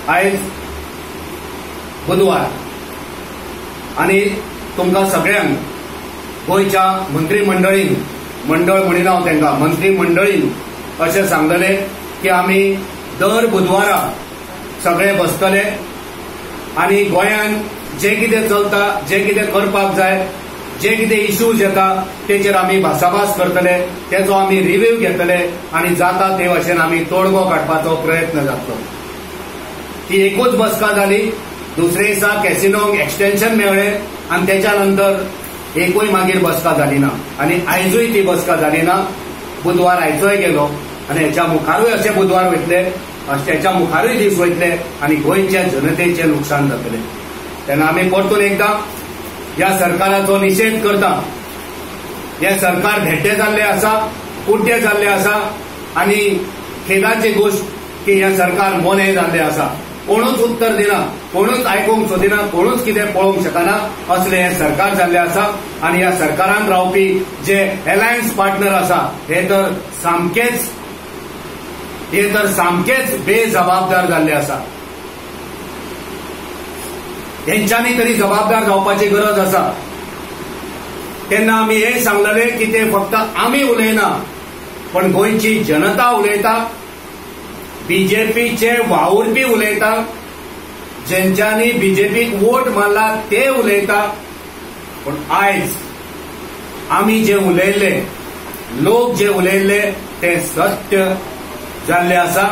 आयज बुधवार आणि तुमकां सगळ्यांक गोयच्या मंत्रिमंडळीन मंडळ म्हणिना हांव तांकां मंत्रिमंडळीन अशें सांगलें की आमी दर बुधवारा सगळे बसतले आणि गोंयांत जे कितें चलता जे कितें करपाक जाय जे कितें इश्यूज येता तेचेर आमी भासाभास करतले तेचो आमी रिव्ह्यू घेतले आणि जाता ते भाशेन आमी तोडगो काडपाचो प्रयत्न जातलो। ती एकूच बसका जाली, दुसरे दिसा कॅसिनोक एक्सटेन्शन मेळ्ळें आणि त्याच्या नंतर एकूय मागीर बसका जाली ना आणि आयजूय ती बसका जाली ना। बुधवार आयचोय गेलो आणि हेच्या मुखारूय असे बुधवार वयतले, त्याच्या मुखारूय दीस वयतले आणि गोंयच्या जनतेचे नुकसान जातले। तेन्ना आमी परतून एकदा ह्या सरकाराचो निषेध करता। हे सरकार धेड्डे जाल्ले आसा, कुड्डे जाल्ले आसा आणि खेदाची गोष्ट की हे सरकार मोने जाल्ले आसा। कोणूच उत्तर दिना, कोणूच आयकूंक सोदिना, कोणूच कितें पळोवंक शकना असले हे सरकार जाल्ले आसा। आणि ह्या सरकारान रावपी जे अलायन्स पार्टनर आसा हे तर सामकेच बेजबाबदार जाल्ले आसा। तेंच्यांनी तरी जबाबदार जावपाची गरज आसा। तेन्ना आमी हे सांगलेले की ते फक्त आमी उलयना पण गोंयची जनता उलयता, बीजेपीचे वावुरपी उलयता, जेंच्यांनी बीजेपीक वोट मारला ते उलयता। पण आयज आमी जे उलयल्ले, लोक जे उलयल्ले ते सत्य जाल्ले आसा।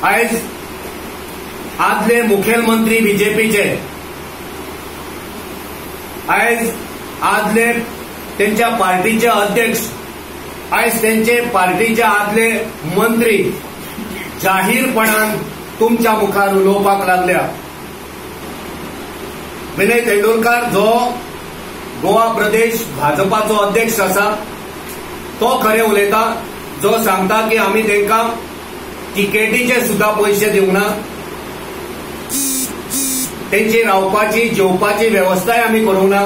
आयज आदले मुखेलमंत्री बीजेपीचे, आयज आदले त्यांच्या पार्टीचे अध्यक्ष, आयज त्यांचे पार्टीचे आदले मंत्री जाहीरपणान तुमच्या मुखार उलोवपाक लागल्या। विनय तेंडुलकर जो गोवा प्रदेश भाजपाचो अध्यक्ष आसा तो खरे उलयता, जो सांगता की आमी तांकां तिकेटीचे सुद्धा पैसे दिवंक ना, त्यांची रावपाची जेवपाची व्यवस्थाय आमी करूंक ना।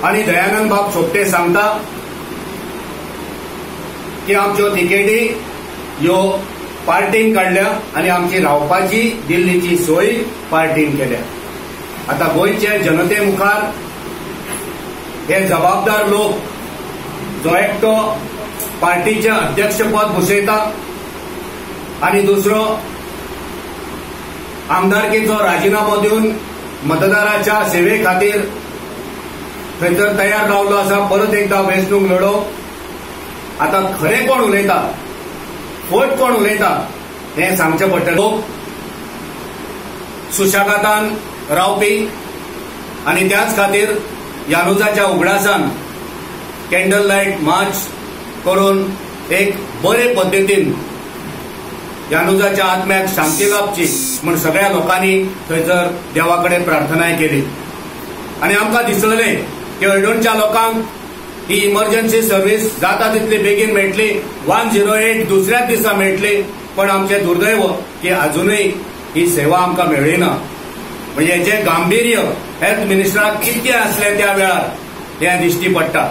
आणि दयानंद बाब सोपटे सांगता की आमच्यो तिकेटी ह्यो पार्टीन काडल्या आणि आमची रावपाची दिल्लीची सोय पार्टीन केल्या। आता गोंयचे जनते मुखार हे जबाबदार लोक, जो एकटो पार्टीचे अध्यक्षपद भुशयता आणि दुसरो आमदारकीचो राजीनामो दिवन मतदाराच्या सेवे खातीर थंयसर तयार रावलो आसा परत एकदा वेंचणूक लडो। आता खरे कोण उलयता, फट कोण उलयता हे सांगचे पडटले। लोक सुशागातान रावपी आणि त्याच खातीर यानुजाच्या उगडासान कॅन्डल लायट मार्च करून एक बरे पद्दतीन यानुजाच्या आत्म्याक शांती लाभची म्हण सगळ्या लोकांनी थंयसर देवाकडे प्रार्थनाय केली। आणि आमकां दिसलें की हळडोणच्या लोकांक ही इमर्जन्सी सर्व्हिस जाता तितली बेगीन मेळटली, 108 दुसऱ्याच दिसा मेळटली, पण आमचे दुर्दैव की अजूनही ही सेवा आमकां मेळ्ळी ना। म्हणजे जे गांभीर्य हेल्थ मिनिस्टराक कितके आसले त्या वेळार हें दिश्टी पडटा।